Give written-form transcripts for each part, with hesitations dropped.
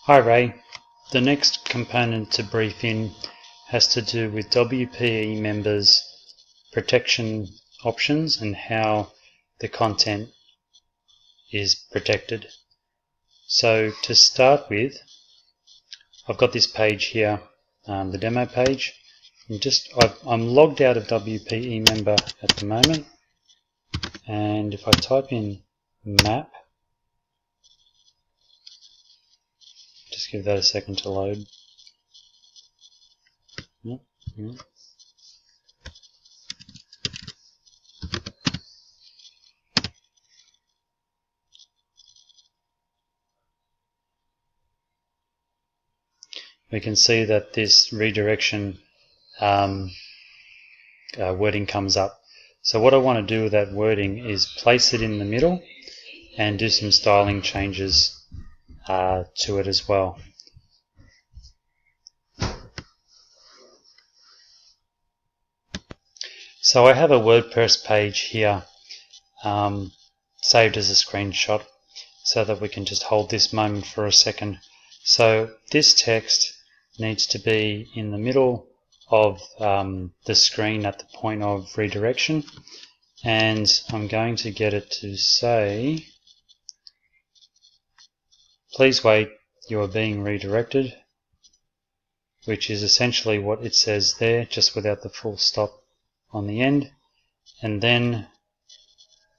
Hi Ray, the next component to brief in has to do with WPE members protection options and how the content is protected. So to start with, I've got this page here, the demo page. I'm logged out of WPE member at the moment, and if I type in map, just give that a second to load. We can see that this redirection wording comes up. So what I want to do with that wording is place it in the middle and do some styling changes to it as well. So I have a WordPress page here saved as a screenshot so that we can just hold this moment for a second. So this text needs to be in the middle of the screen at the point of redirection, and I'm going to get it to say, please wait, you are being redirected, which is essentially what it says there, just without the full stop on the end. And then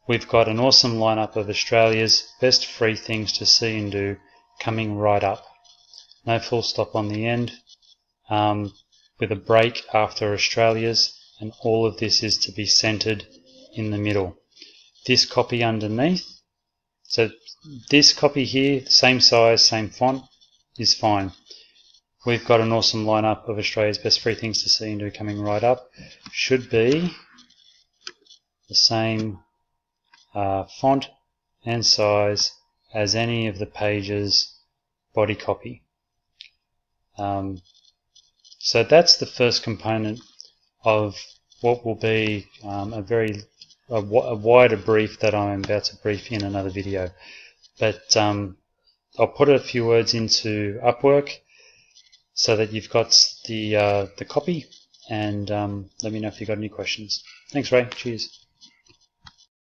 we've got an awesome lineup of Australia's best free things to see and do coming right up. No full stop on the end, with a break after Australia's, and all of this is to be centered in the middle. This copy underneath, so this copy here, same size, same font, is fine. We've got an awesome lineup of Australia's best free things to see and do coming right up. Should be the same font and size as any of the page's body copy. So that's the first component of what will be a wider brief that I'm about to brief in another video. But I'll put a few words into Upwork so that you've got the copy, and let me know if you've got any questions. Thanks, Ray. Cheers.